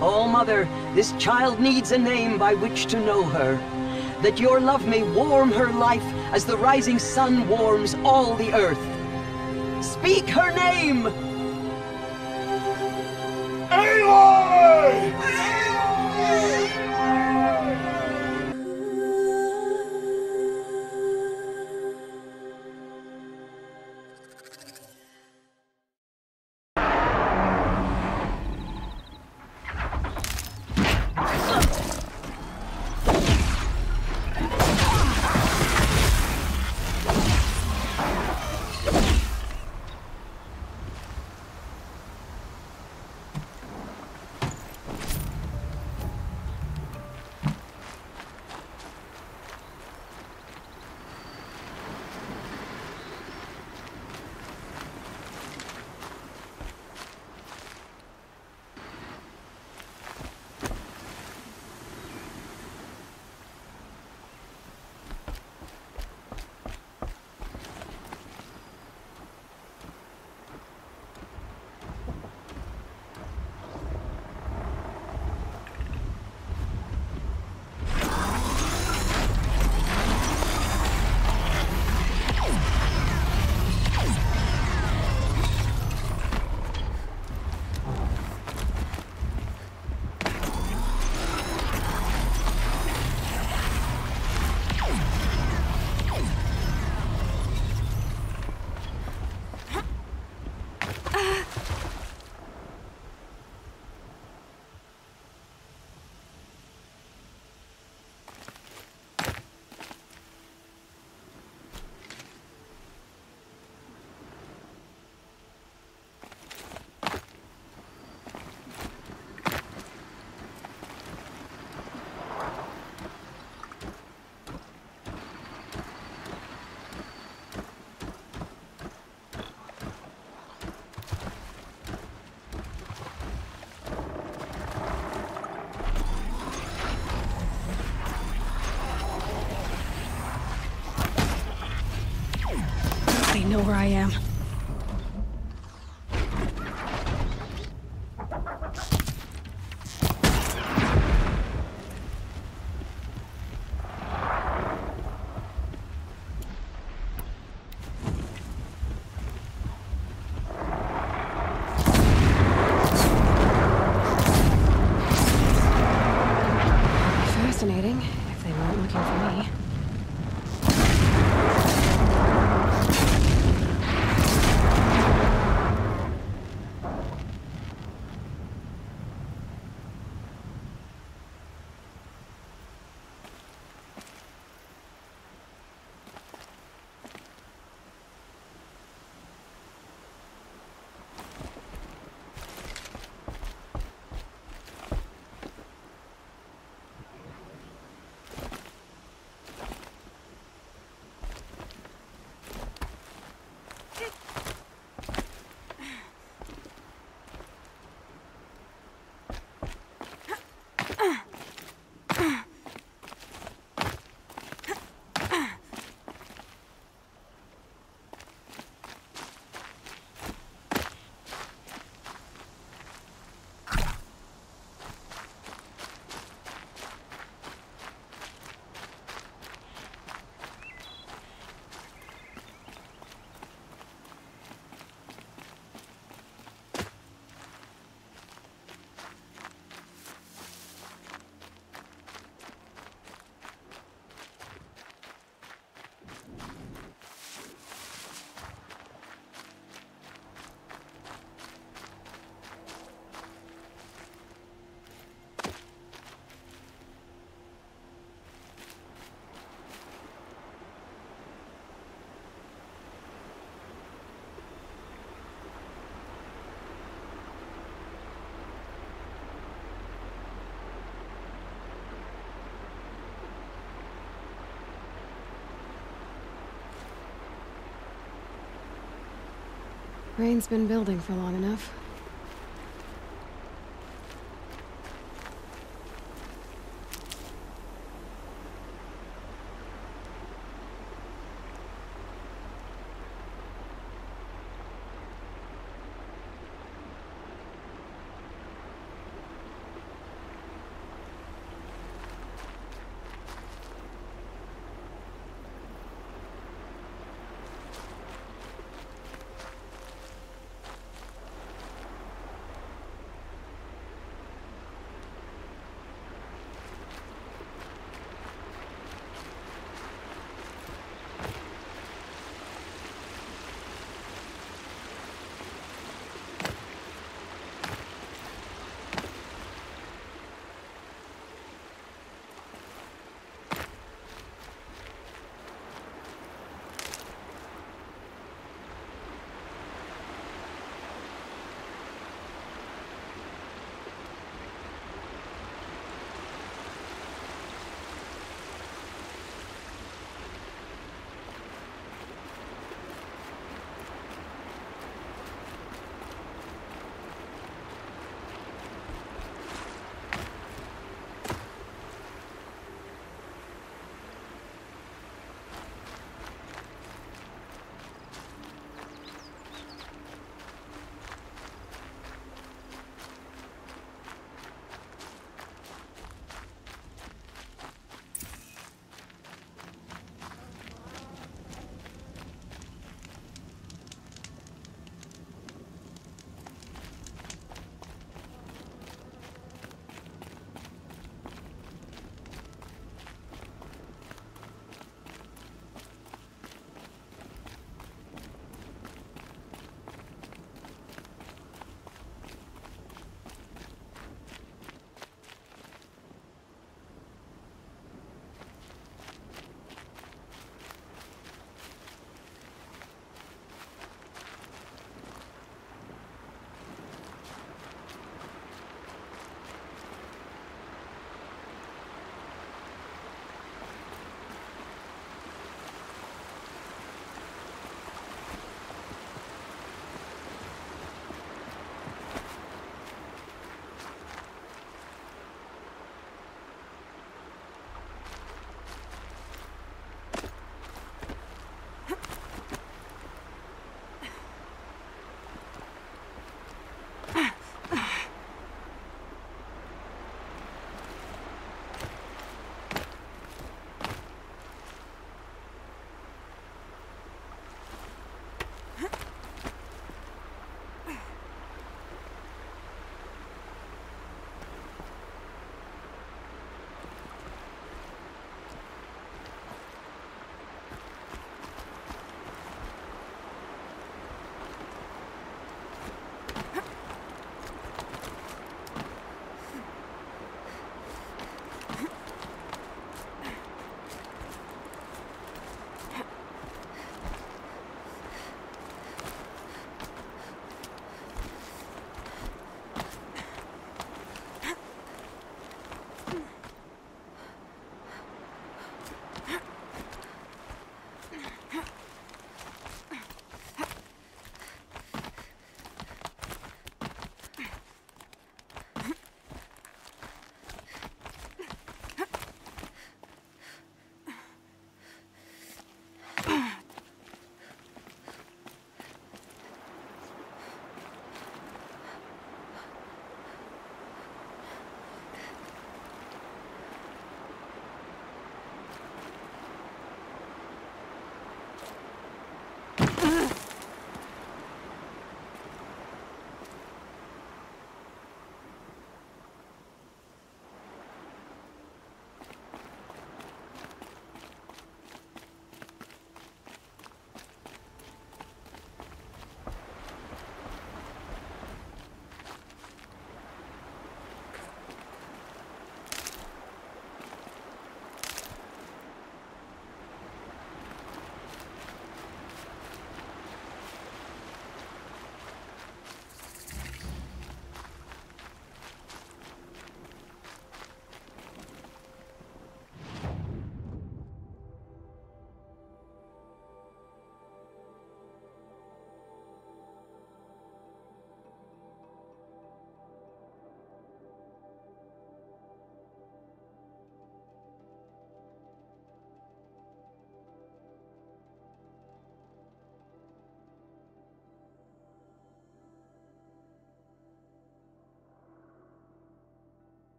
Oh, Mother, this child needs a name by which to know her. That your love may warm her life as the rising sun warms all the earth. Speak her name! Aloy! They know where I am. Fascinating, if they weren't looking for me. Rain's been building for long enough.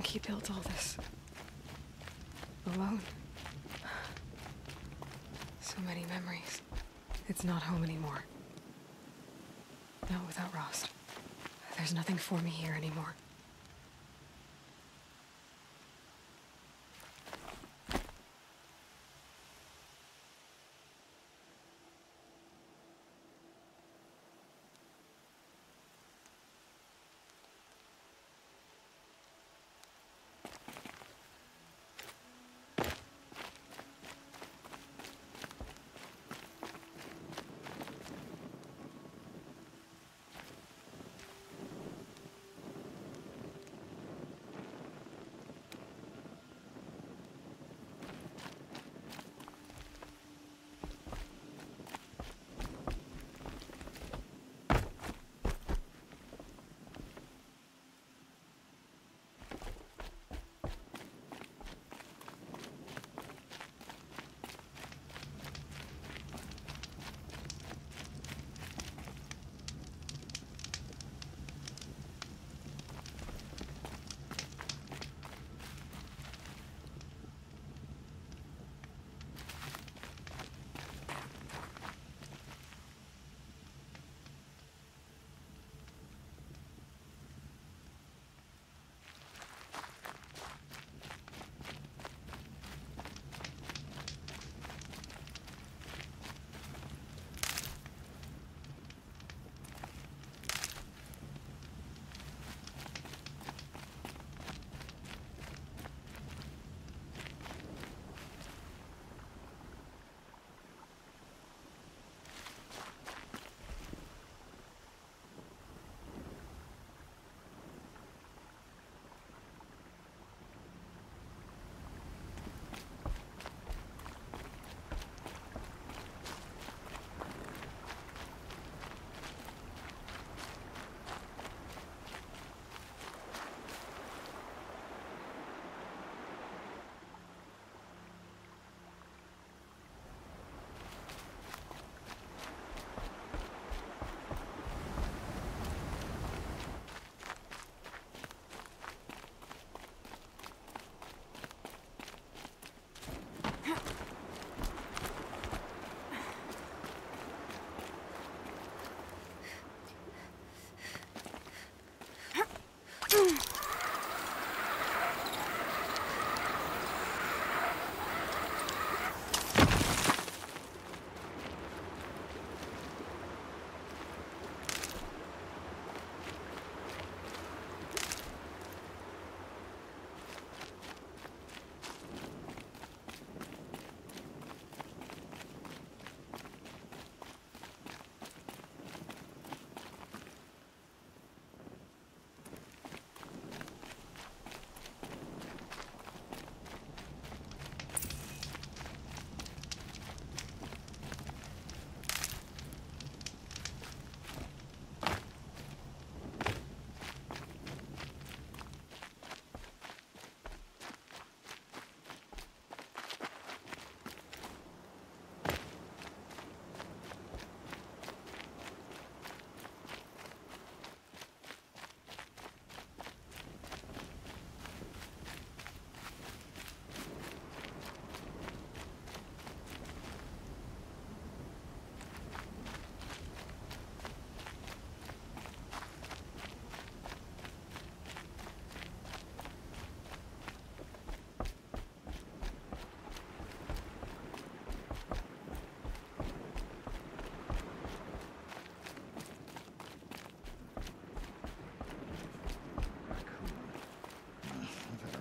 he built all this. Alone. So many memories. It's not home anymore. Not without Rost. There's nothing for me here anymore.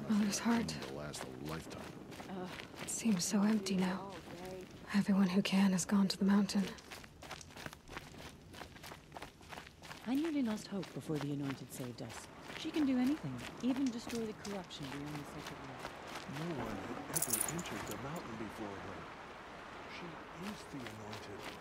Mother's heart. It'll last a lifetime. It seems so empty now. Everyone who can has gone to the mountain. I nearly lost hope before the Anointed saved us. She can do anything, even destroy the corruption beyond the sacred wall. No one had ever entered the mountain before her. She is the Anointed.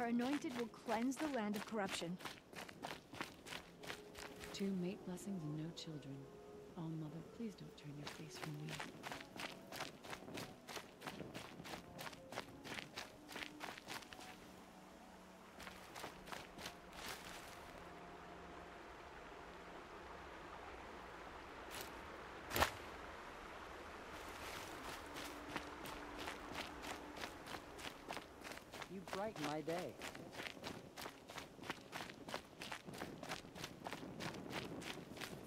anointed will cleanse the land of corruption. 2 mate blessings and no children. All Mother, please don't turn your face from me. You brighten my day.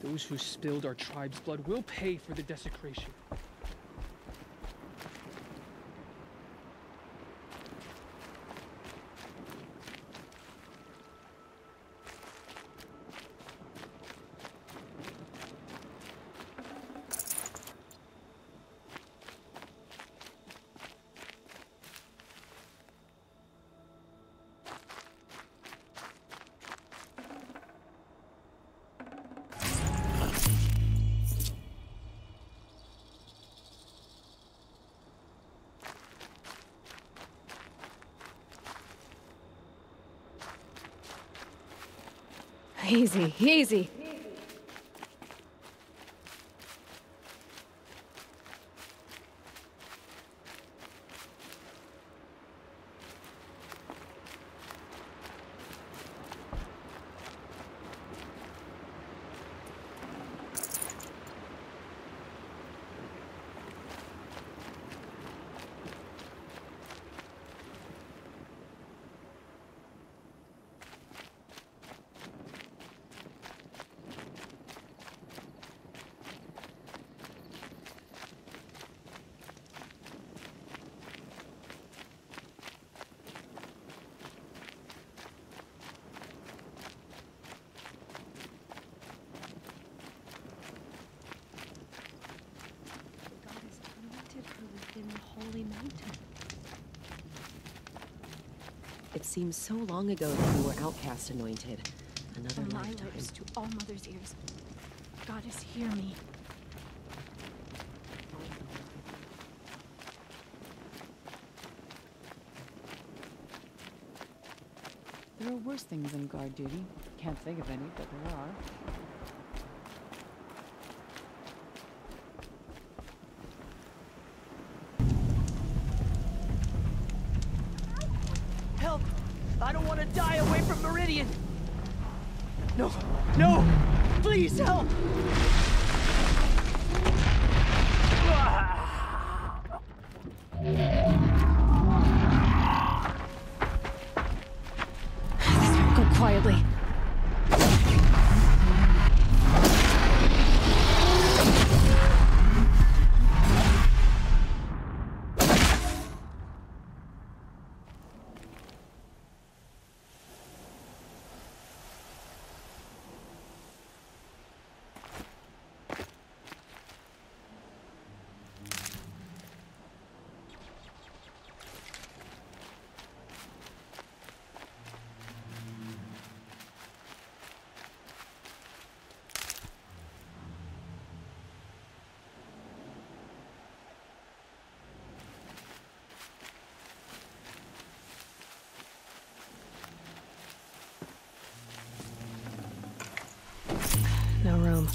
Those who spilled our tribe's blood will pay for the desecration. Easy, easy. The goddess anointed her within the holy mountain. It seems so long ago that you were outcast anointed. Another From my lifetime. lips to all Mother's ears. Goddess, hear me. There are worse things than guard duty. Can't think of any, but there are. Help! I don't want to die away from Meridian! No! No! Please help! This won't go quietly. No room.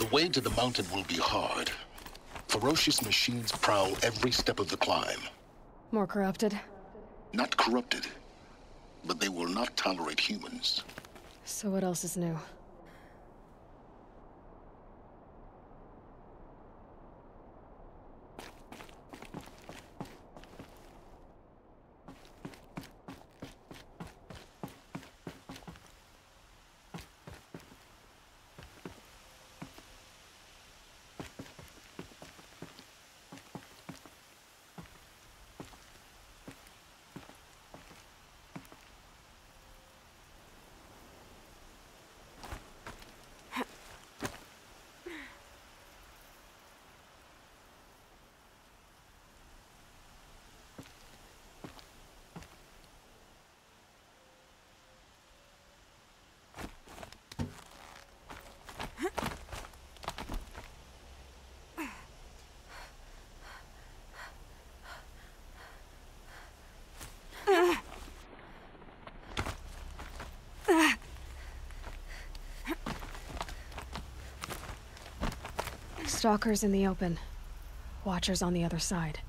The way to the mountain will be hard. Ferocious machines prowl every step of the climb. More corrupted? Not corrupted, but they will not tolerate humans. So what else is new? Stalkers in the open. Watchers on the other side.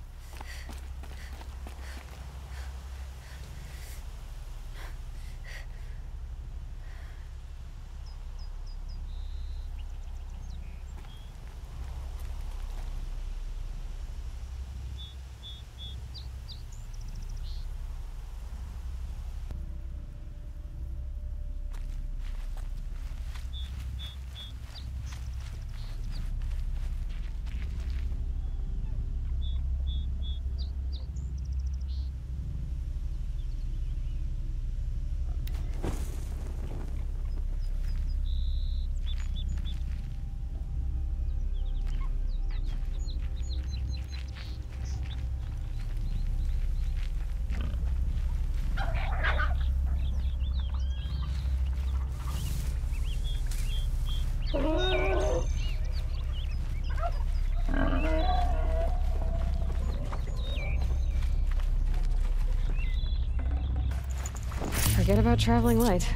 Forget about traveling light.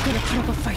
Gonna put up a fight.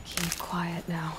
Keep quiet now.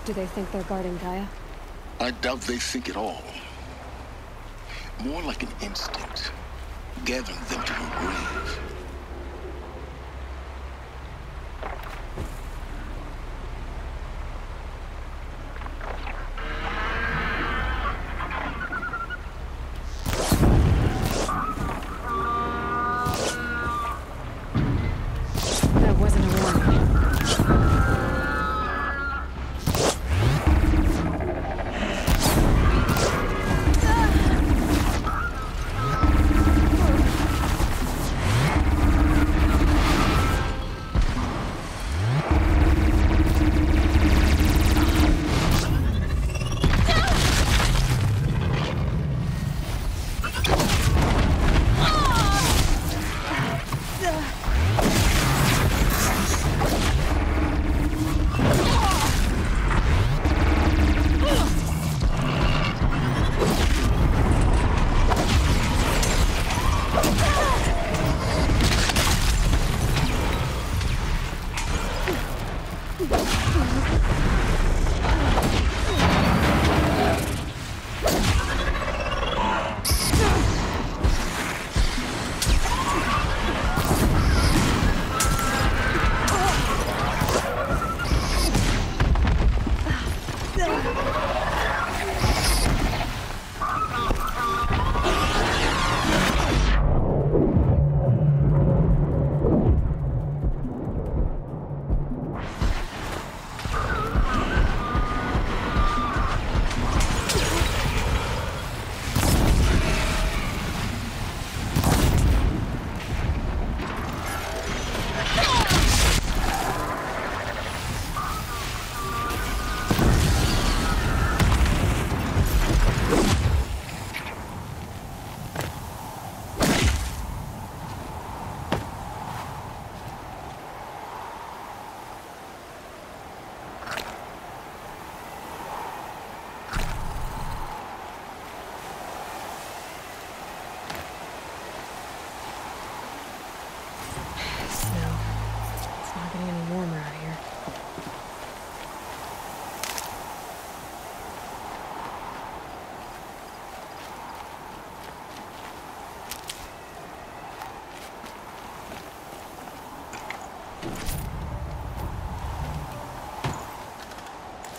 Do they think they're guarding Gaia? I doubt they think at all. More like an instinct, gathering them to her grave. That wasn't a warning.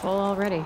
Full already.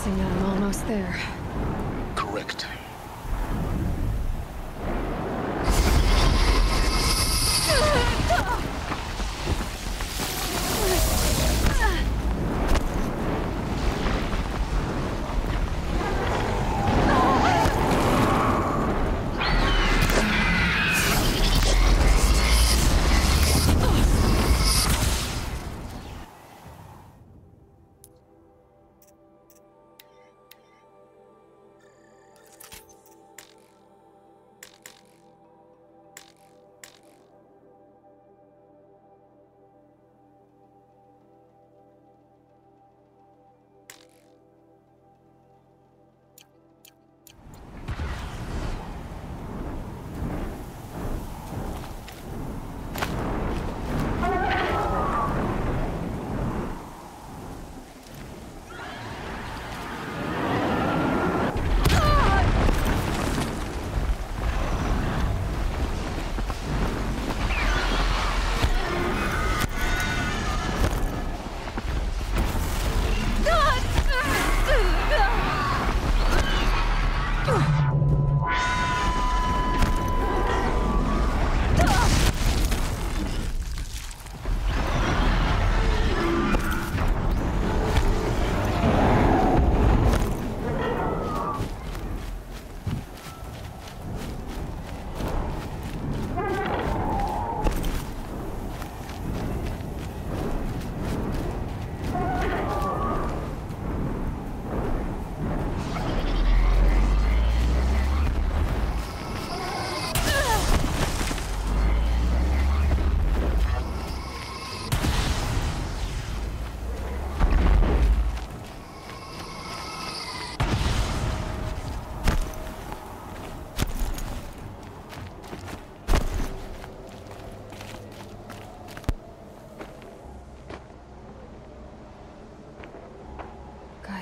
guessing that I'm almost there. Correct.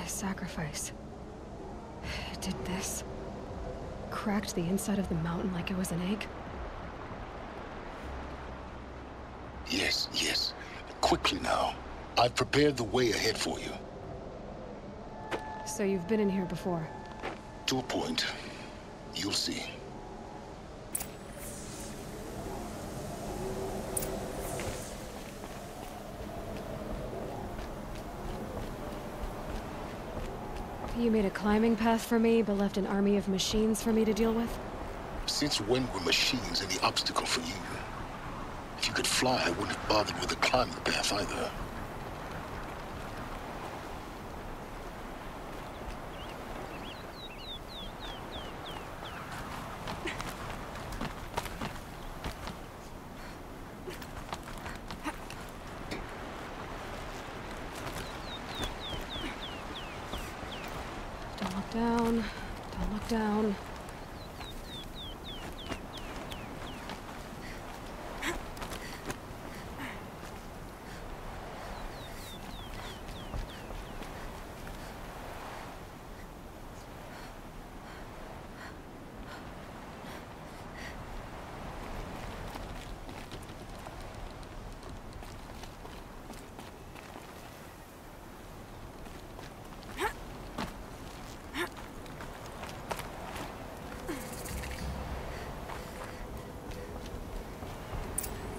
Sacrifice. It did this. Cracked the inside of the mountain like it was an egg. Yes, yes. Quickly now. I've prepared the way ahead for you. So you've been in here before? To a point. You'll see. You made a climbing path for me, but left an army of machines for me to deal with? Since when were machines any obstacle for you? If you could fly, I wouldn't have bothered with the climbing path either. Don't look down. Don't look down.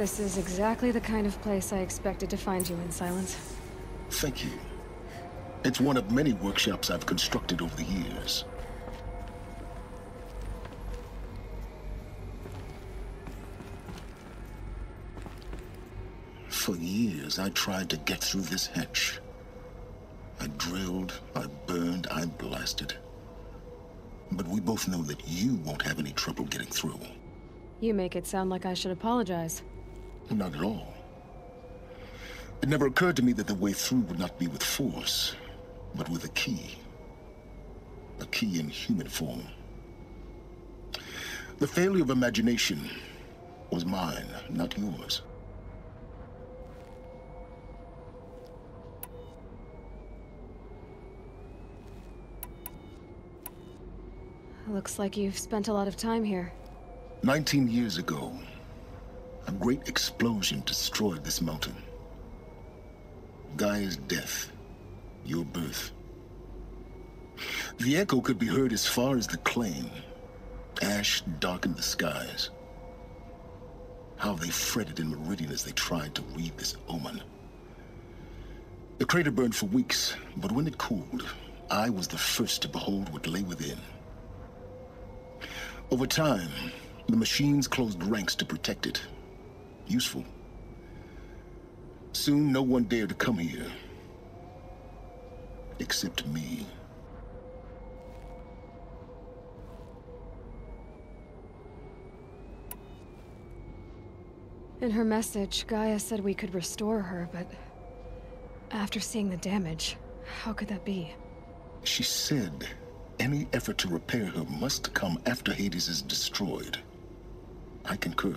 This is exactly the kind of place I expected to find you in, Silence. Thank you. It's one of many workshops I've constructed over the years. For years, I tried to get through this hatch. I drilled, I burned, I blasted. But we both know that you won't have any trouble getting through. You make it sound like I should apologize. Not at all. It never occurred to me that the way through would not be with force, but with a key. A key in human form. The failure of imagination was mine, not yours. Looks like you've spent a lot of time here. 19 years ago, a great explosion destroyed this mountain. Gaia's death, your birth. The echo could be heard as far as the claim. Ash darkened the skies. How they fretted in Meridian as they tried to read this omen. The crater burned for weeks, but when it cooled, I was the first to behold what lay within. Over time, the machines closed ranks to protect it. Useful. Soon, no one dared to come here. Except me. In her message, Gaia said we could restore her, but after seeing the damage, how could that be? She said any effort to repair her must come after Hades is destroyed. I concur.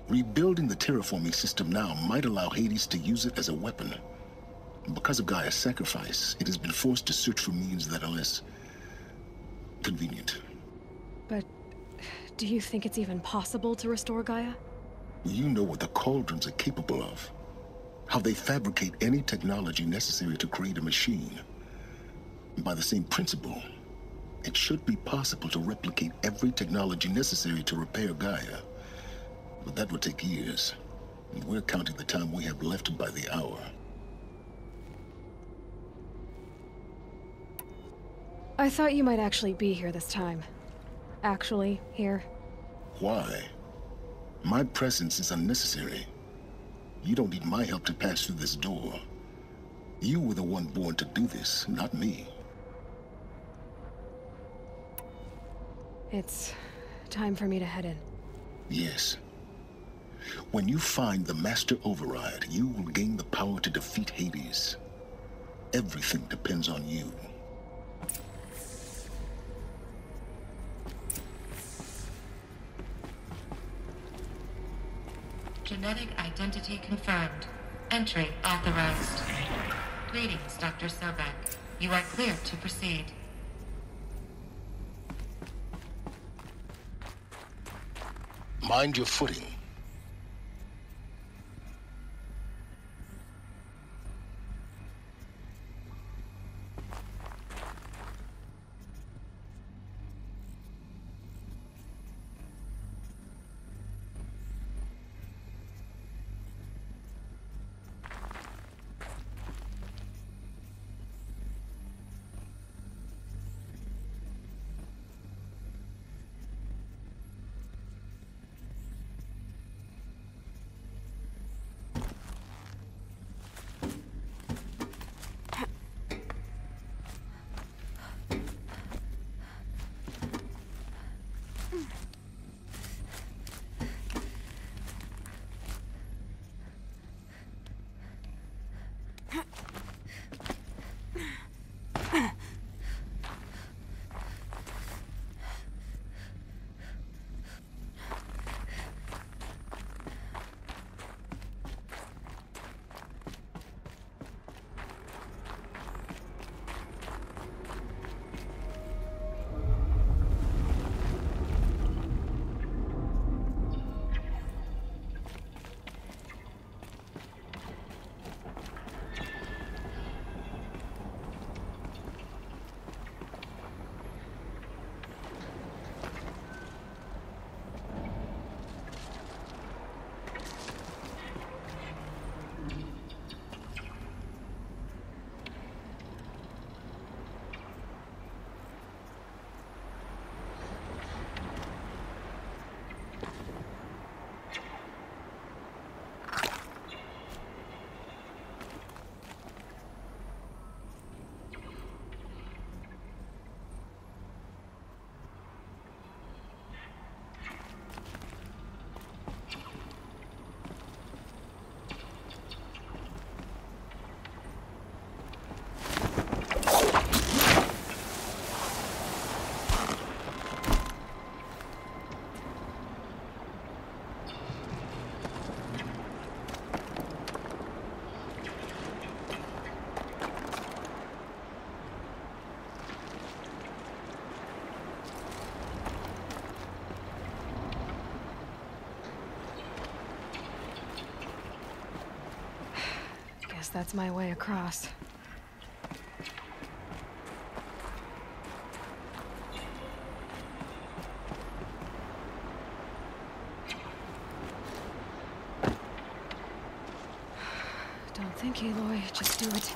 Rebuilding the terraforming system now might allow Hades to use it as a weapon. Because of Gaia's sacrifice, it has been forced to search for means that are less convenient. But do you think it's even possible to restore Gaia? You know what the Cauldrons are capable of. How they fabricate any technology necessary to create a machine. By the same principle, it should be possible to replicate every technology necessary to repair Gaia. But that would take years. And we're counting the time we have left by the hour. I thought you might actually be here this time. Actually, here. Why? My presence is unnecessary. You don't need my help to pass through this door. You were the one born to do this, not me. It's time for me to head in. Yes. When you find the Master Override, you will gain the power to defeat Hades. Everything depends on you. Genetic identity confirmed. Entry authorized. Greetings, Dr. Sobek. You are clear to proceed. Mind your footing. That's my way across. think, Aloy. Just do it.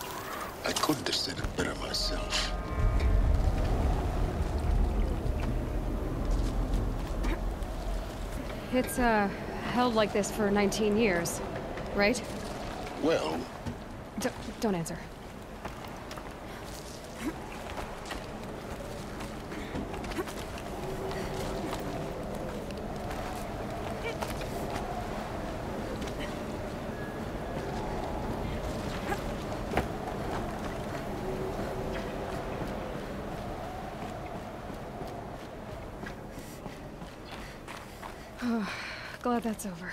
I couldn't have said it better myself. It's, held like this for 19 years, right? Well... Don't answer. Glad that's over.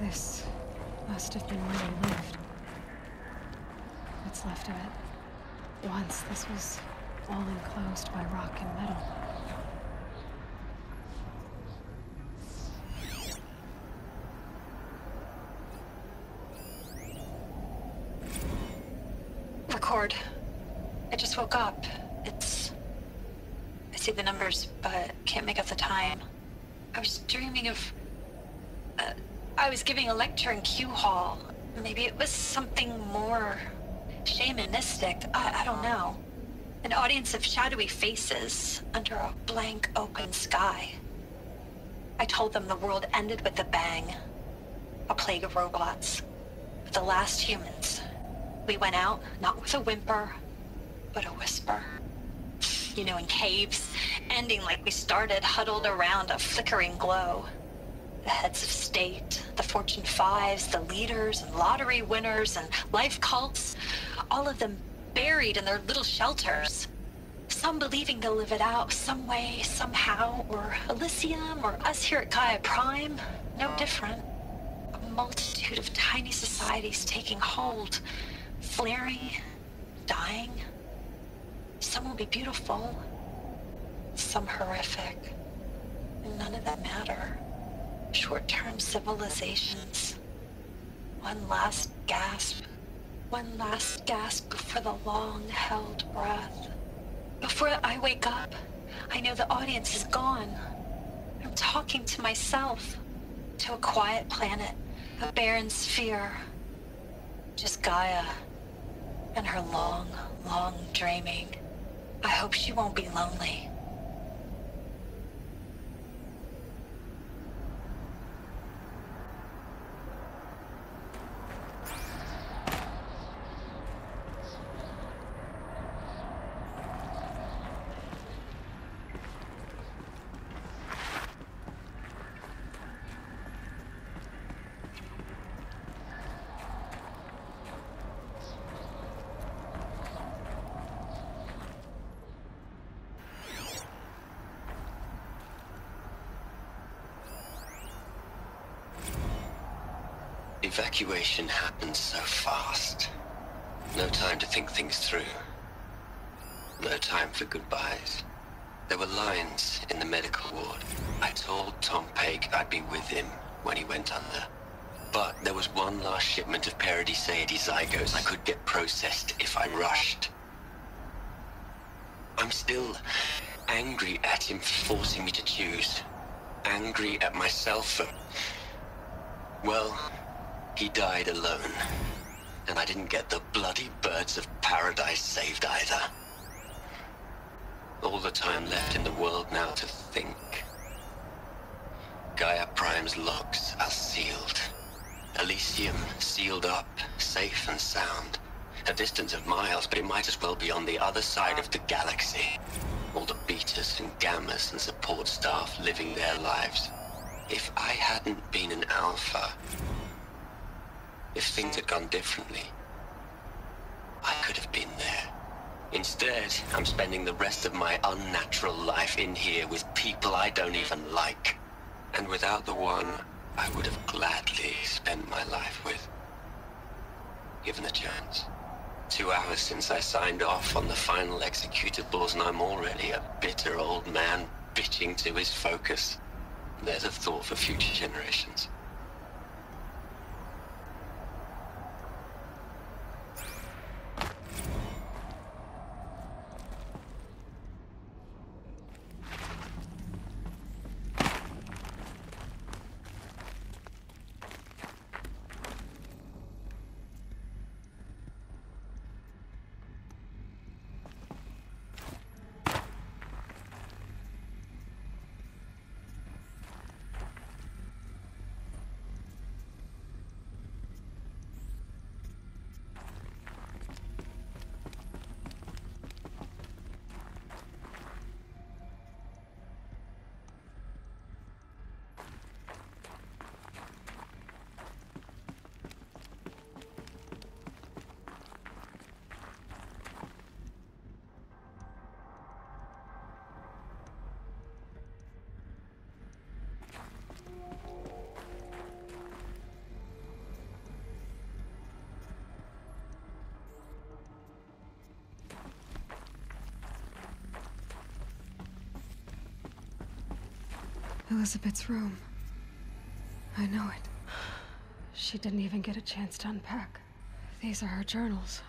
This must have been where they lived. What's left of it. Once, this was all enclosed by rock and metal. Record. I just woke up. I see the numbers, but can't make out the time. I was dreaming of... I was giving a lecture in Q Hall. Maybe it was something more shamanistic. I don't know. An audience of shadowy faces under a blank open sky. I told them the world ended with a bang. A plague of robots. But the last humans. We went out, not with a whimper, but a whisper. You know, in caves, ending like we started, huddled around a flickering glow. The heads of state, the Fortune 5s, the leaders and lottery winners and life cults, all of them buried in their little shelters. Some believing they'll live it out some way, somehow, or Elysium, or us here at Gaia Prime, no different. A multitude of tiny societies taking hold, flaring, dying. Some will be beautiful, some horrific, and none of them matter. Short-term civilizations. One last gasp. One last gasp before the long-held breath. Before I wake up, I know the audience is gone. I'm talking to myself. To a quiet planet, a barren sphere. Just Gaia. And her long, long dreaming. I hope she won't be lonely. Evacuation happened so fast. No time to think things through. No time for goodbyes. There were lines in the medical ward. I told Tom Peg I'd be with him when he went under. But there was one last shipment of Paradiseidae zygotes I could get processed if I rushed. I'm still angry at him for forcing me to choose. Angry at myself for... well... he died alone. And I didn't get the bloody birds of paradise saved either. All the time left in the world now to think. Gaia Prime's logs are sealed. Elysium sealed up, safe and sound. A distance of miles, but it might as well be on the other side of the galaxy. All the betas and gammas and support staff living their lives. If I hadn't been an Alpha, if things had gone differently, I could have been there. Instead, I'm spending the rest of my unnatural life in here with people I don't even like. And without the one I would have gladly spent my life with. Given the chance. 2 hours since I signed off on the final executables, and I'm already a bitter old man bitching to his focus. There's a thought for future generations. Elizabeth's room. I know it. She didn't even get a chance to unpack. These are her journals.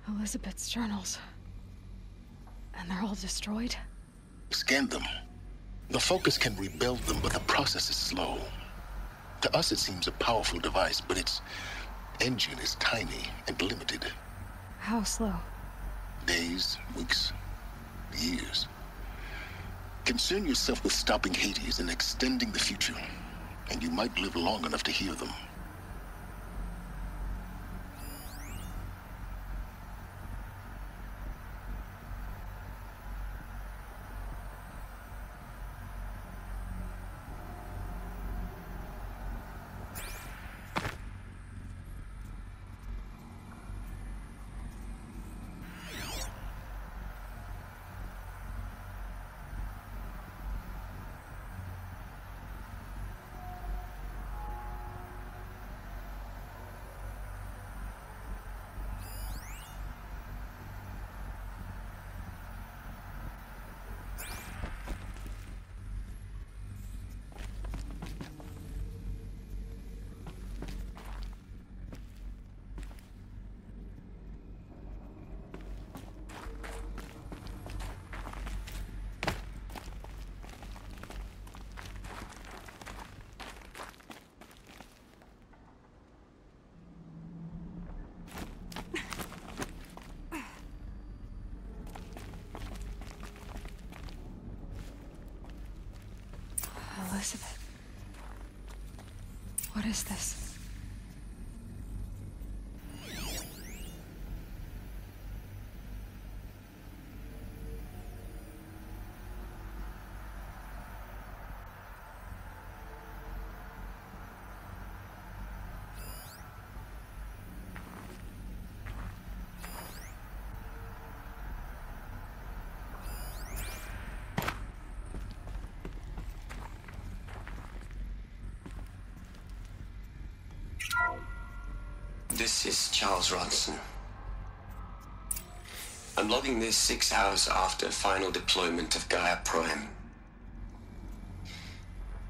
Elizabeth's journals. And they're all destroyed? Scan them. The Focus can rebuild them, but the process is slow. To us, it seems a powerful device, but its engine is tiny and limited. How slow? Days, weeks, years. Concern yourself with stopping Hades and extending the future, and you might live long enough to hear them. Elizabeth. What is this? This is Charles Ronson. I'm logging this 6 hours after final deployment of Gaia Prime.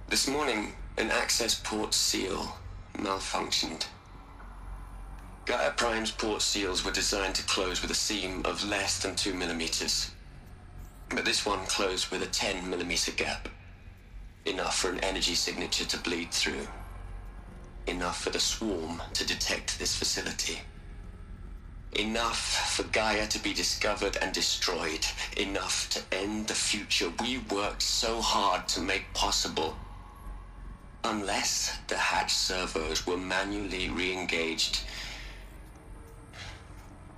This morning, an access port seal malfunctioned. Gaia Prime's port seals were designed to close with a seam of less than 2 millimeters. But this one closed with a 10 millimeter gap. Enough for an energy signature to bleed through. Enough for the swarm to detect this facility. Enough for Gaia to be discovered and destroyed. Enough to end the future we worked so hard to make possible. Unless the hatch servos were manually re-engaged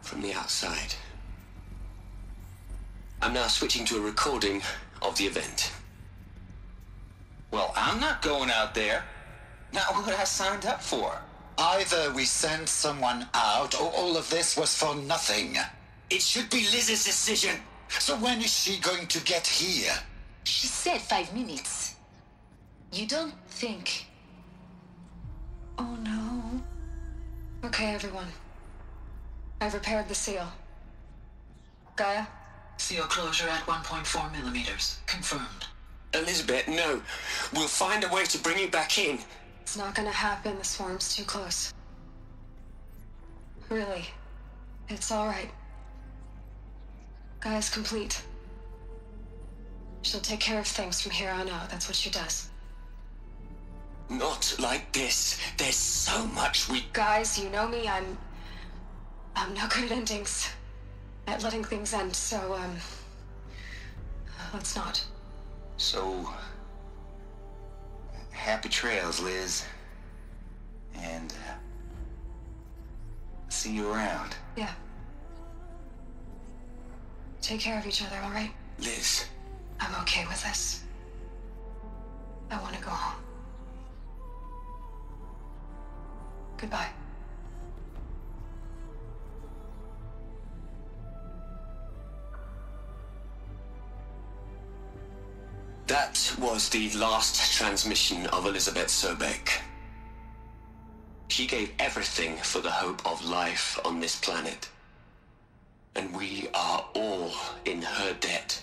from the outside. I'm now switching to a recording of the event. Well, I'm not going out there. Not what I signed up for. Either we send someone out, or all of this was for nothing. It should be Liz's decision. So when is she going to get here? She said 5 minutes. You don't think... Oh no. Okay, everyone. I've repaired the seal. Gaia? Seal closure at 1.4 millimeters. Confirmed. Elizabeth, no. We'll find a way to bring you back in. It's not gonna happen. The swarm's too close. Really. It's alright. Gaia's complete. She'll take care of things from here on out. That's what she does. Not like this. There's so much we... Guys, you know me. I'm no good at endings. At letting things end, so, let's not. So... happy trails, Liz. And, see you around. Yeah. Take care of each other, alright? Liz. I'm okay with this. I want to go home. Goodbye. That was the last transmission of Elizabeth Sobek. She gave everything for the hope of life on this planet. And we are all in her debt.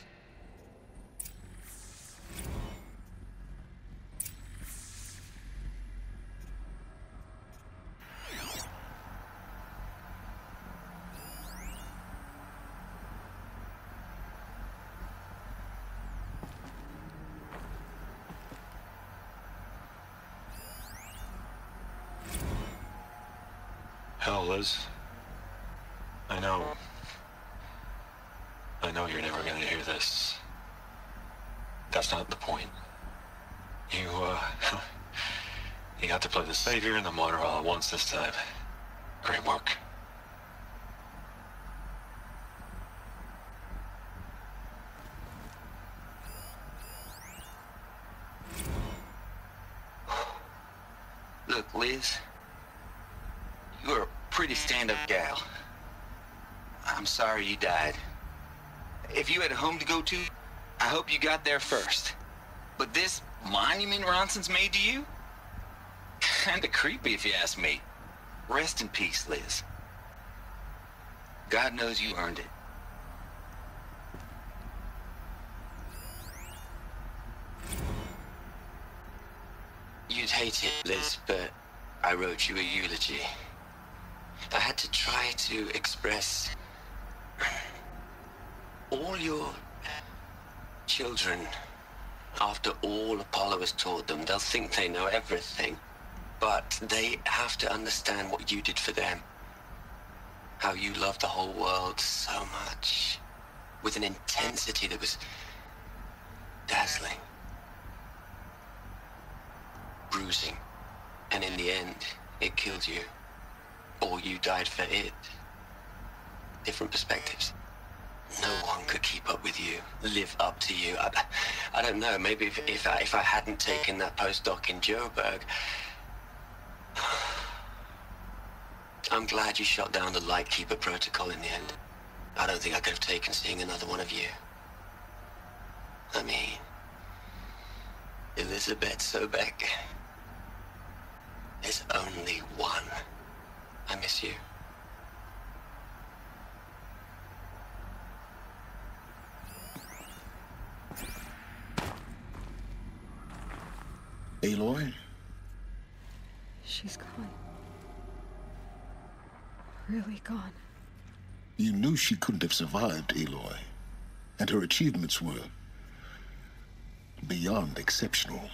Hell, Liz. I know you're never gonna hear this. That's not the point. You got to play the savior and the martyr all at once this time. Great work. Look, Liz. You're a pretty stand-up gal. I'm sorry you died. If you had a home to go to, I hope you got there first. But this monument Ronson's made to you? Kinda creepy if you ask me. Rest in peace, Liz. God knows you earned it. You'd hate it, Liz, but I wrote you a eulogy. I had to try to express all your children. After all Apollo has taught them, they'll think they know everything. But they have to understand what you did for them. How you loved the whole world so much. With an intensity that was dazzling. Bruising. And in the end, it killed you. Or you died for it. Different perspectives. No one could keep up with you, live up to you. I don't know, maybe if I hadn't taken that postdoc in Joburg. I'm glad you shot down the Lightkeeper protocol in the end. I don't think I could have taken seeing another one of you. I mean, Elizabeth Sobek. There's only one. I miss you. Aloy? She's gone. Really gone. You knew she couldn't have survived, Aloy. And her achievements were beyond exceptional.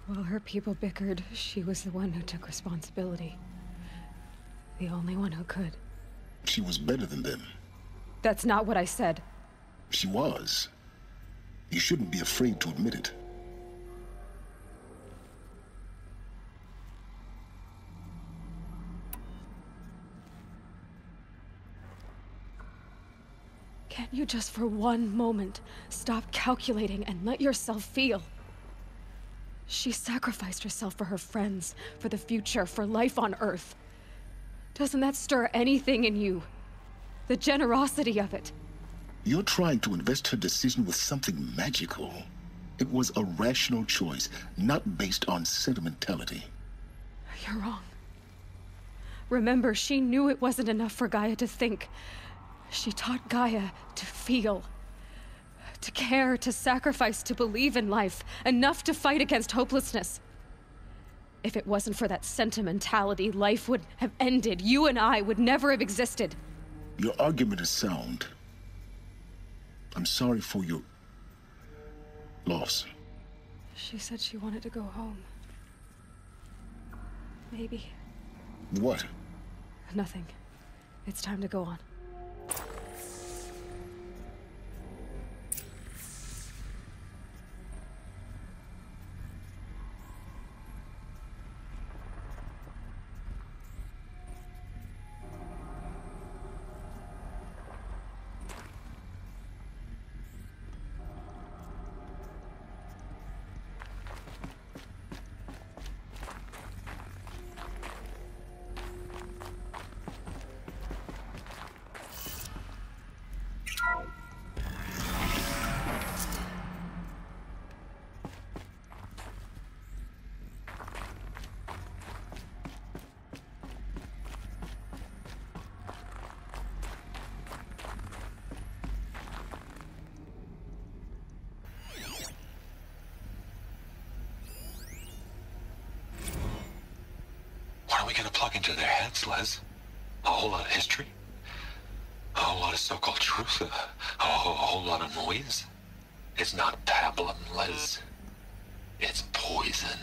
While her people bickered, she was the one who took responsibility. The only one who could. She was better than them. That's not what I said. She was. You shouldn't be afraid to admit it. Can't you just for one moment stop calculating and let yourself feel? She sacrificed herself for her friends, for the future, for life on Earth. Doesn't that stir anything in you? The generosity of it. You're trying to invest her decision with something magical. It was a rational choice, not based on sentimentality. You're wrong. Remember, she knew it wasn't enough for Gaia to think. She taught Gaia to feel. To care, to sacrifice, to believe in life. Enough to fight against hopelessness. If it wasn't for that sentimentality, life would have ended. You and I would never have existed. Your argument is sound. I'm sorry for your loss. She said she wanted to go home. Maybe. What? Nothing. It's time to go on. What are we gonna plug into their heads, Les? A whole lot of history? A whole lot of so-called truth? A whole lot of noise? It's not pablum, Les. It's poison.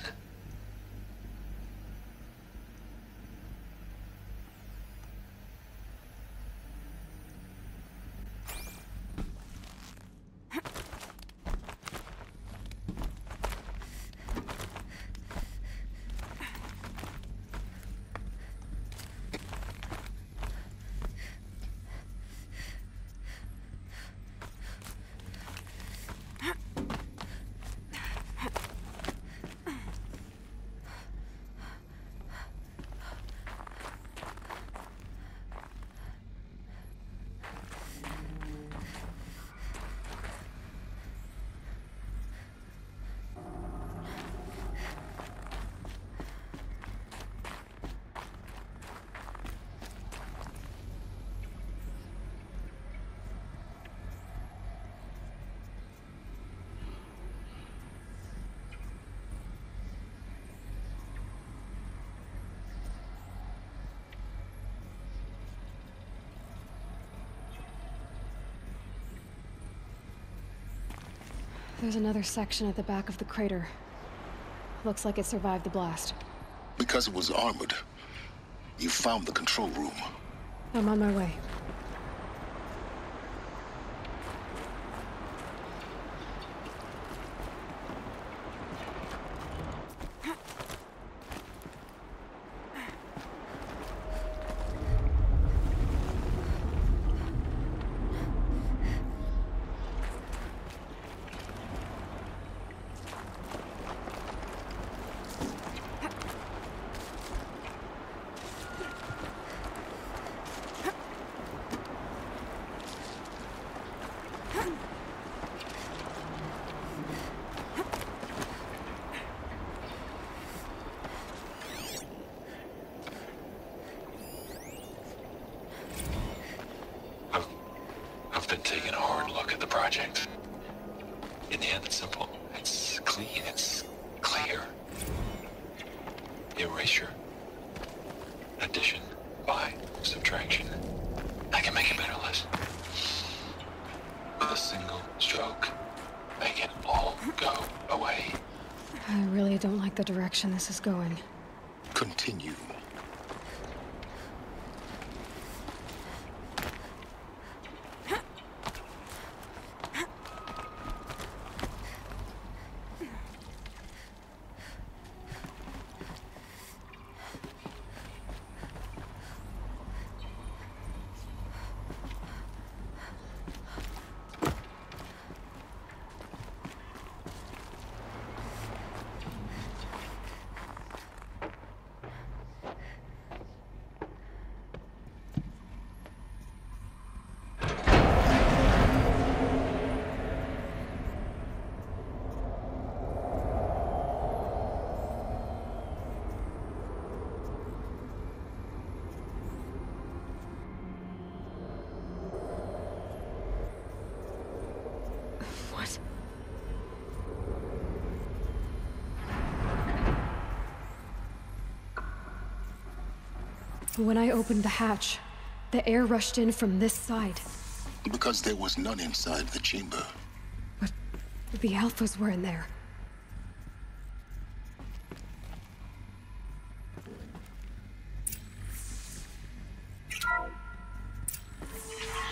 There's another section at the back of the crater. Looks like it survived the blast. Because it was armored, you found the control room. I'm on my way. I've been taking a hard look at the project. In the end, it's simple. It's clean. It's clear. Erasure. Addition. By. Subtraction. I can make it better, Les. With a single stroke, make it all go away. I really don't like the direction this is going. Continue. When I opened the hatch, the air rushed in from this side. Because there was none inside the chamber. But the Alphas were in there.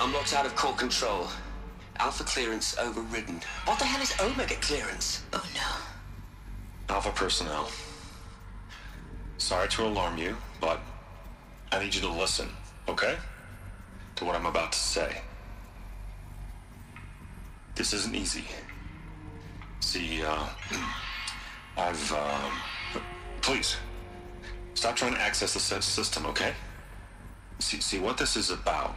Unlocked out of core control. Alpha clearance overridden. What the hell is Omega clearance? Oh no. Alpha personnel. Sorry to alarm you, but I need you to listen, okay? To what I'm about to say. This isn't easy. See, please, stop trying to access the system, okay? See, what this is about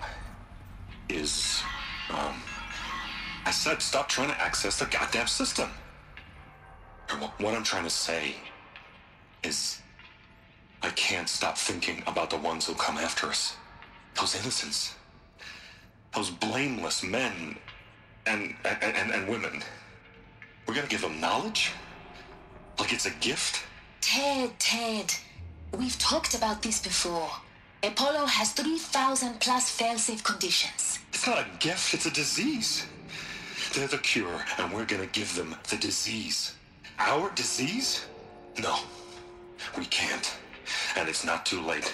is, I said stop trying to access the goddamn system. What I'm trying to say is, I can't stop thinking about the ones who come after us. Those innocents. Those blameless men and women. We're gonna give them knowledge? Like it's a gift? Ted. We've talked about this before. Apollo has 3,000 plus fail-safe conditions. It's not a gift, it's a disease. They're the cure, and we're gonna give them the disease. Our disease? No, we can't. And it's not too late.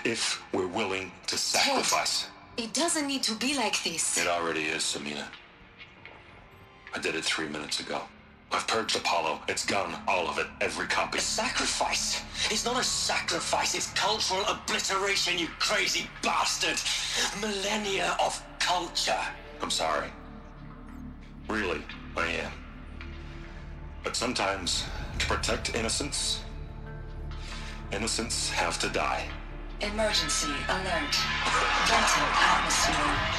If we're willing to sacrifice. Ted, it doesn't need to be like this. It already is, Samina. I did it 3 minutes ago. I've purged Apollo. It's gone, all of it, every copy. A sacrifice? It's not a sacrifice, it's cultural obliteration, you crazy bastard! Millennia of culture. I'm sorry. Really, I am. But sometimes, to protect innocence have to die. Emergency alert. Venting atmosphere.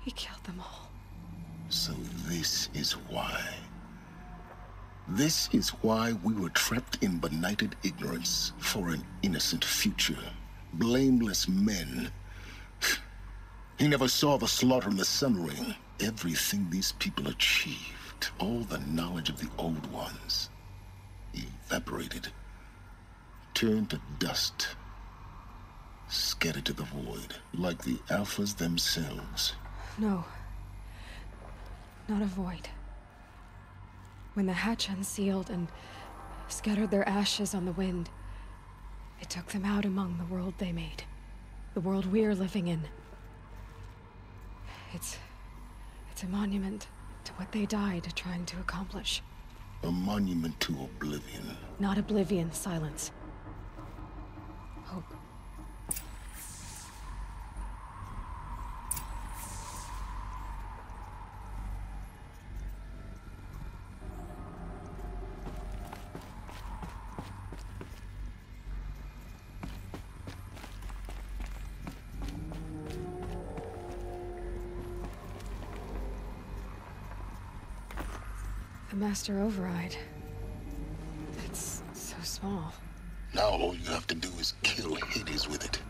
He killed them all. So this is why. This is why we were trapped in benighted ignorance for an innocent future. Blameless men. He never saw the slaughter in the Sun Ring. Everything these people achieved, all the knowledge of the old ones, evaporated, turned to dust, scattered to the void, like the Alphas themselves. No. Not a void. When the hatch unsealed and scattered their ashes on the wind, it took them out among the world they made. The world we're living in. It's a monument to what they died trying to accomplish. A monument to oblivion. Not oblivion, silence. Hope. The Master Override. It's so small. Now all you have to do is kill Hades with it.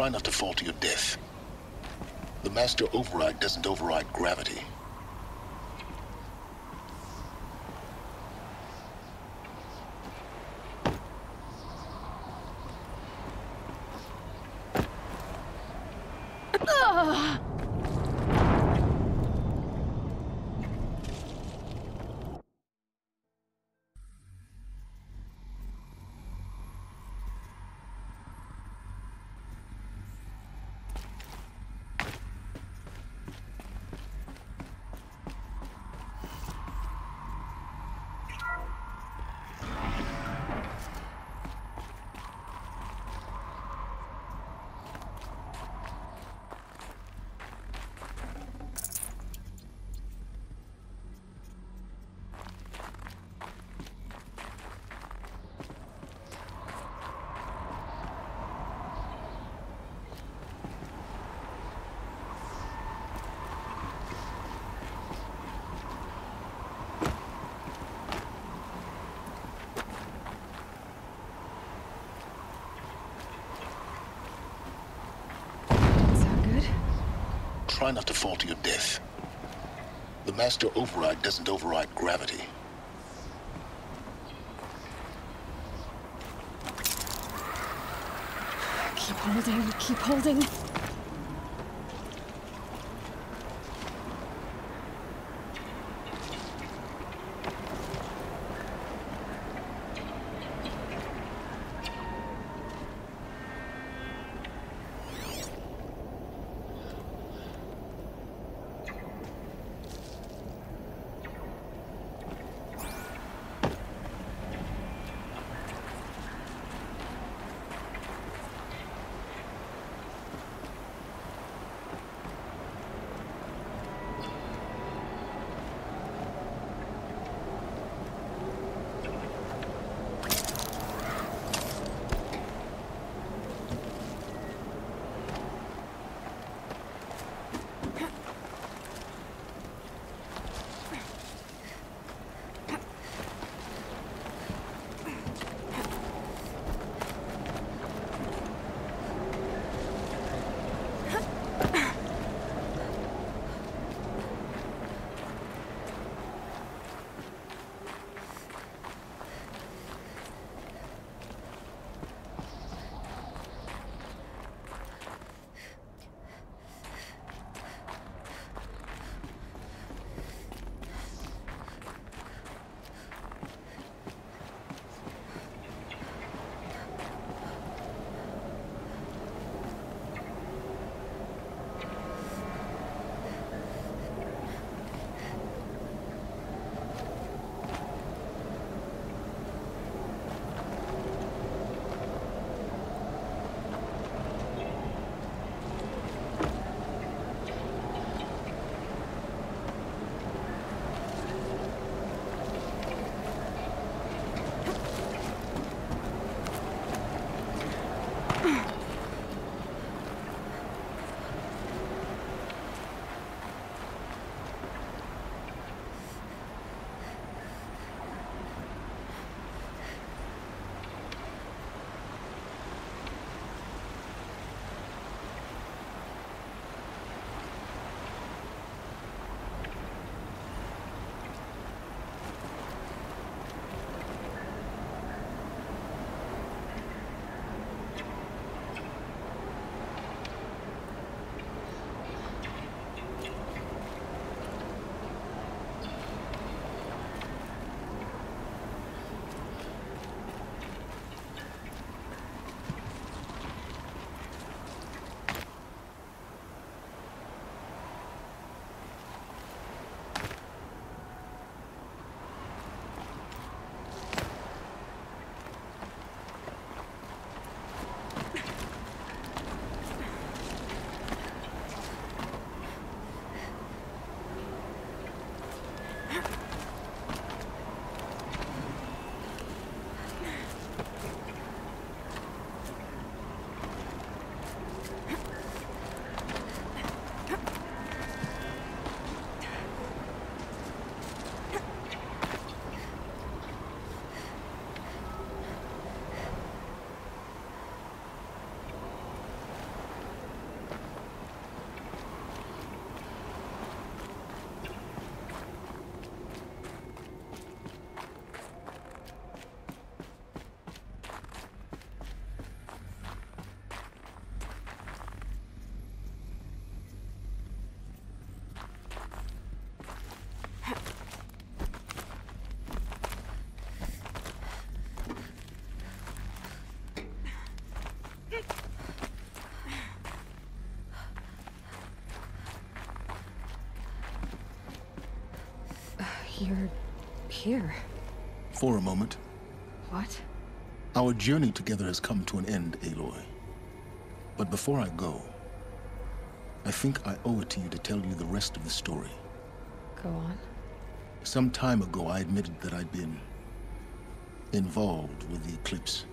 Try not to fall to your death. The Master Override doesn't override gravity. Try not to fall to your death. The Master Override doesn't override gravity. Keep holding, keep holding. You're here. For a moment. What? Our journey together has come to an end, Aloy. But before I go, I think I owe it to you to tell you the rest of the story. Go on. Some time ago, I admitted that I'd been involved with the Eclipse.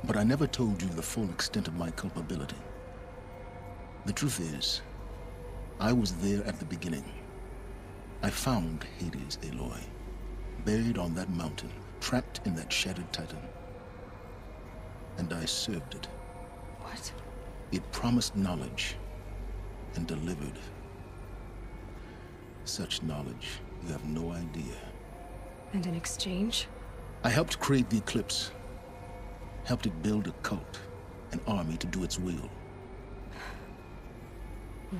But I never told you the full extent of my culpability. The truth is, I was there at the beginning. I found Hades, Aloy, buried on that mountain, trapped in that shattered Titan. And I served it. What? It promised knowledge and delivered. Such knowledge, you have no idea. And in exchange? I helped create the Eclipse. Helped it build a cult, an army to do its will.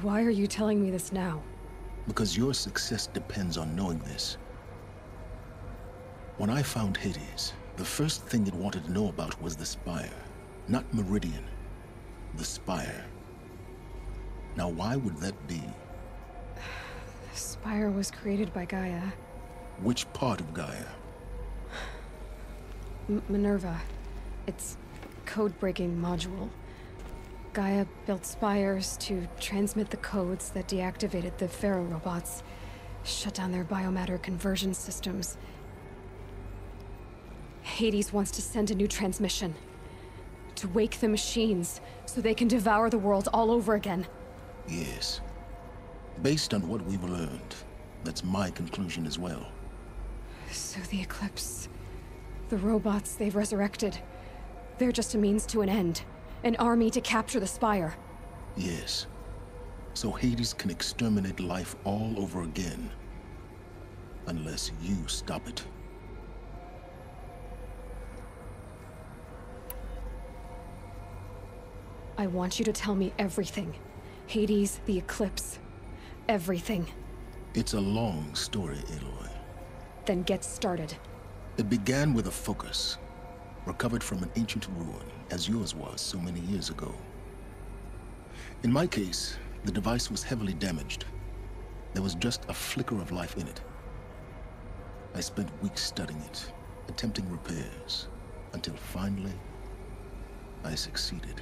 Why are you telling me this now? Because your success depends on knowing this. When I found Hades, the first thing it wanted to know about was the Spire. Not Meridian. The Spire. Now, why would that be? The Spire was created by Gaia. Which part of Gaia? Minerva. Its code-breaking module. Gaia built spires to transmit the codes that deactivated the Pharaoh robots, shut down their biomatter conversion systems. Hades wants to send a new transmission. To wake the machines, so they can devour the world all over again. Yes. Based on what we've learned, that's my conclusion as well. So the Eclipse... the robots they've resurrected... they're just a means to an end. An army to capture the Spire. Yes. So Hades can exterminate life all over again. Unless you stop it. I want you to tell me everything. Hades, the Eclipse. Everything. It's a long story, Aloy. Then get started. It began with a focus. Recovered from an ancient ruin, as yours was so many years ago. In my case, the device was heavily damaged. There was just a flicker of life in it. I spent weeks studying it, attempting repairs, until finally, I succeeded.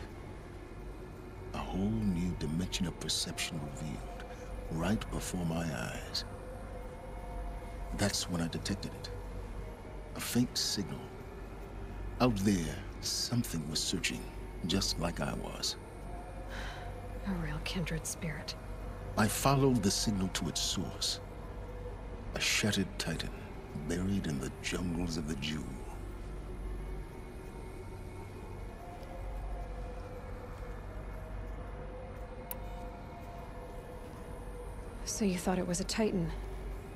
A whole new dimension of perception revealed, right before my eyes. That's when I detected it. A faint signal. Out there, something was searching, just like I was. A real kindred spirit. I followed the signal to its source. A shattered Titan, buried in the jungles of the Jewel. So you thought it was a Titan?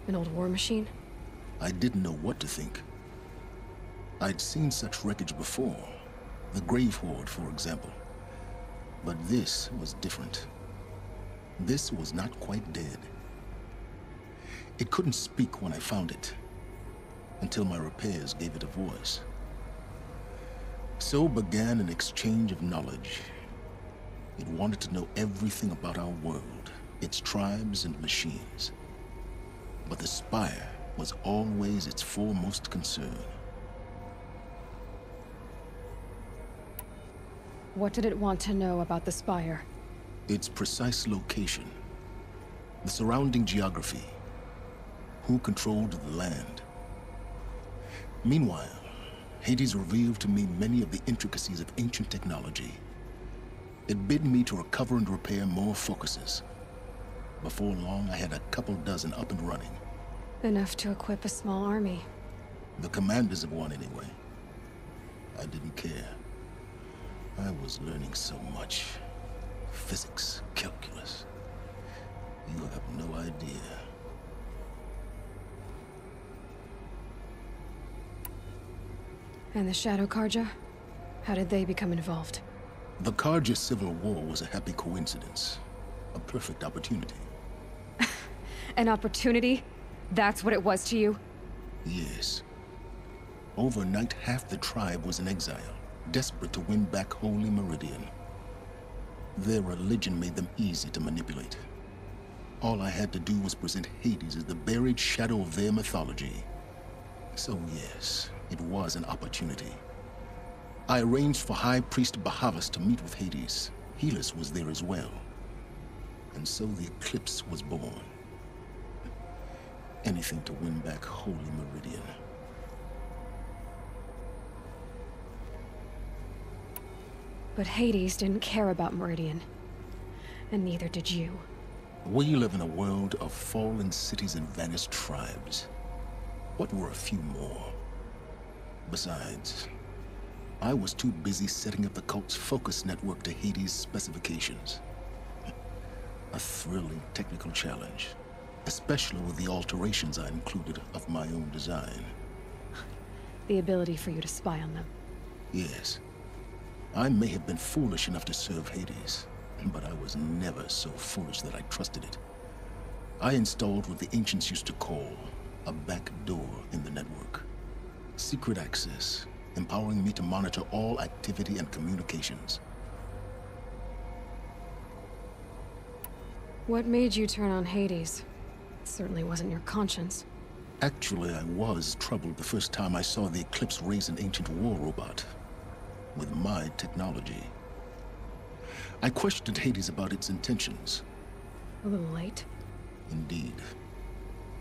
An old war machine? I didn't know what to think. I'd seen such wreckage before. The Grave Horde, for example. But this was different. This was not quite dead. It couldn't speak when I found it, until my repairs gave it a voice. So began an exchange of knowledge. It wanted to know everything about our world, its tribes and machines. But the Spire was always its foremost concern. What did it want to know about the Spire? Its precise location, the surrounding geography, who controlled the land. Meanwhile, Hades revealed to me many of the intricacies of ancient technology. It bid me to recover and repair more focuses. Before long, I had a couple dozen up and running. Enough to equip a small army. The commanders of one, anyway. I didn't care. I was learning so much. Physics, calculus. You have no idea. And the Shadow Carja? How did they become involved? The Carja Civil War was a happy coincidence. A perfect opportunity. An opportunity? That's what it was to you? Yes. Overnight, half the tribe was in exile, desperate to win back Holy Meridian. Their religion made them easy to manipulate. All I had to do was present Hades as the buried shadow of their mythology. So yes, it was an opportunity. I arranged for High Priest Bahavas to meet with Hades. Helis was there as well. And so the Eclipse was born. Anything to win back Holy Meridian. But Hades didn't care about Meridian. And neither did you. We live in a world of fallen cities and vanished tribes. What were a few more? Besides, I was too busy setting up the cult's focus network to Hades' specifications. A thrilling technical challenge, especially with the alterations I included of my own design. The ability for you to spy on them. Yes. I may have been foolish enough to serve Hades, but I was never so foolish that I trusted it. I installed what the ancients used to call a back door in the network. Secret access, empowering me to monitor all activity and communications. What made you turn on Hades? It certainly wasn't your conscience. Actually, I was troubled the first time I saw the Eclipse raise an ancient war robot. With my technology. I questioned Hades about its intentions. A little late? Indeed.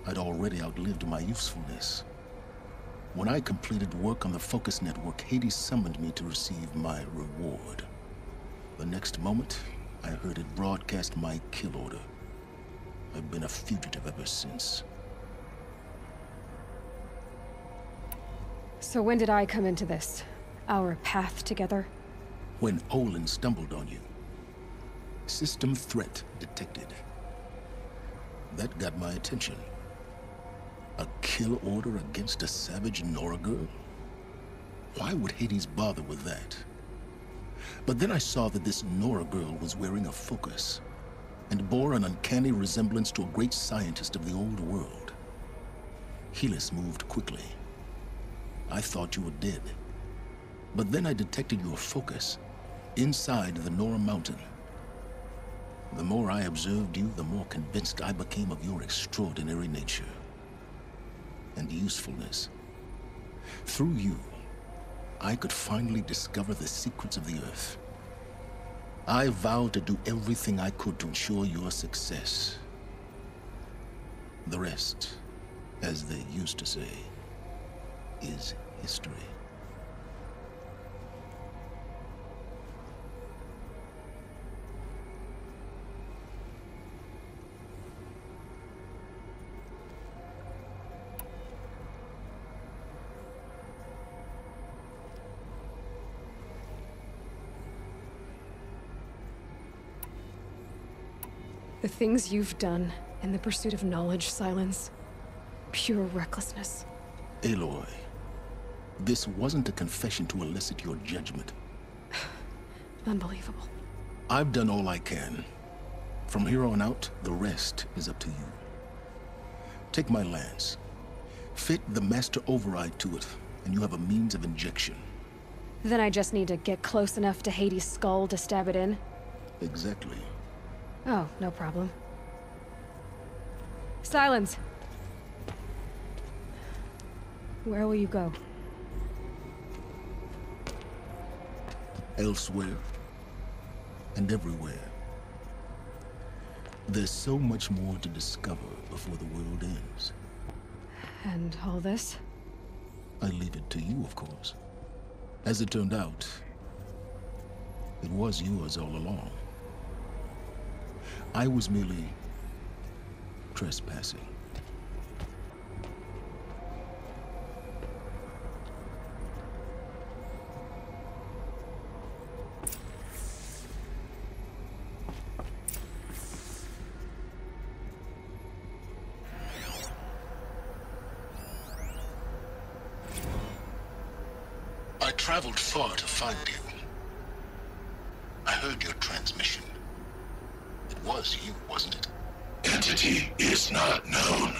I'd already outlived my usefulness. When I completed work on the Focus Network, Hades summoned me to receive my reward. The next moment, I heard it broadcast my kill order. I've been a fugitive ever since. So when did I come into this? Our path together? When Olin stumbled on you. System threat detected. That got my attention. A kill order against a savage Nora girl? Why would Hades bother with that? But then I saw that this Nora girl was wearing a focus, and bore an uncanny resemblance to a great scientist of the old world. Helis moved quickly. I thought you were dead. But then I detected your focus inside the Nora Mountain. The more I observed you, the more convinced I became of your extraordinary nature and usefulness. Through you, I could finally discover the secrets of the Earth. I vowed to do everything I could to ensure your success. The rest, as they used to say, is history. The things you've done in the pursuit of knowledge, Silence. Pure recklessness. Aloy, this wasn't a confession to elicit your judgment. Unbelievable. I've done all I can. From here on out, the rest is up to you. Take my lance. Fit the Master Override to it, and you have a means of injection. Then I just need to get close enough to Hades' skull to stab it in? Exactly. Oh, no problem. Silence! Where will you go? Elsewhere. And everywhere. There's so much more to discover before the world ends. And all this? I leave it to you, of course. As it turned out, it was yours all along. I was merely trespassing. I traveled far to find you. I heard your transmission. It was you, wasn't it? Entity is not known.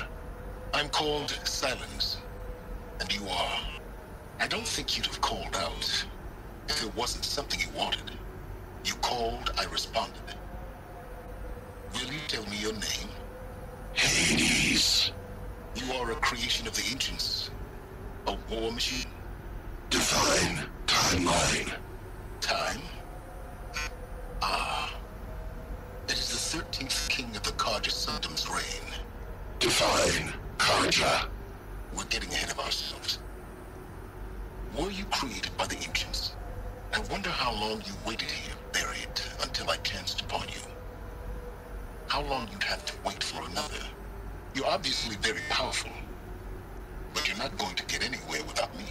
I'm called Silence, and you are. I don't think you'd have called out if it wasn't something you wanted. You called, I responded. Will you tell me your name? Hades. You are a creation of the ancients. A war machine. Define timeline. Time? Ah. It is the 13th king of the Carja Sundom's reign. Define Carja. We're getting ahead of ourselves. Were you created by the ancients? I wonder how long you waited here, buried, until I chanced upon you. How long you'd have to wait for another. You're obviously very powerful, but you're not going to get anywhere without me.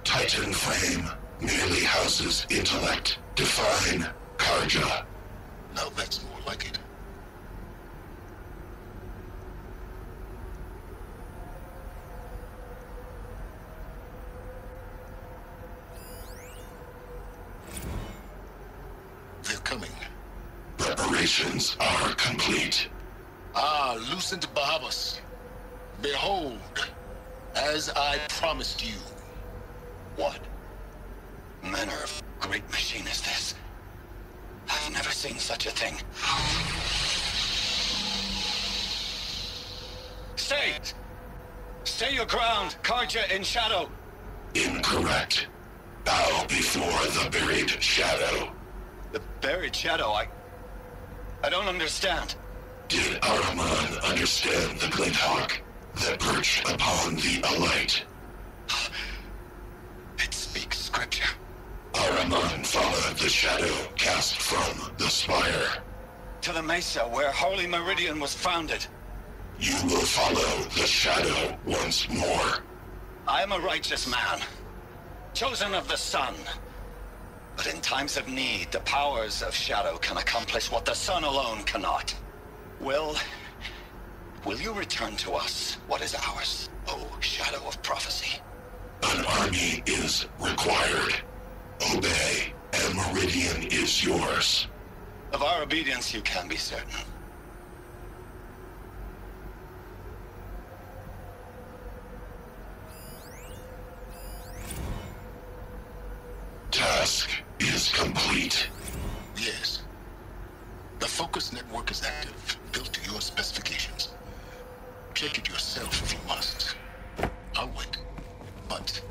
Titan Flame merely houses intellect. Define Carja. Now that's more like it. They're coming. Preparations are complete. Ah, Lucent Bahavas. Behold, as I promised you. What manner of great machine is this? I've never seen such a thing. Stay! Stay your ground, Carja in shadow! Incorrect. Bow before the buried shadow. The buried shadow? I don't understand. Did Ahriman understand the Glint Hawk that perched upon the Alight? It speaks scripture. Ahriman followed the shadow cast from the spire. To the mesa where Holy Meridian was founded. You will follow the shadow once more. I am a righteous man, chosen of the sun. But in times of need, the powers of shadow can accomplish what the sun alone cannot. Will you return to us what is ours, O Shadow of Prophecy? An army is required. Obey, and Meridian is yours. Of our obedience you can be certain. Task is complete. Yes. The focus network is active, built to your specifications. Check it yourself if you must. I'll wait. But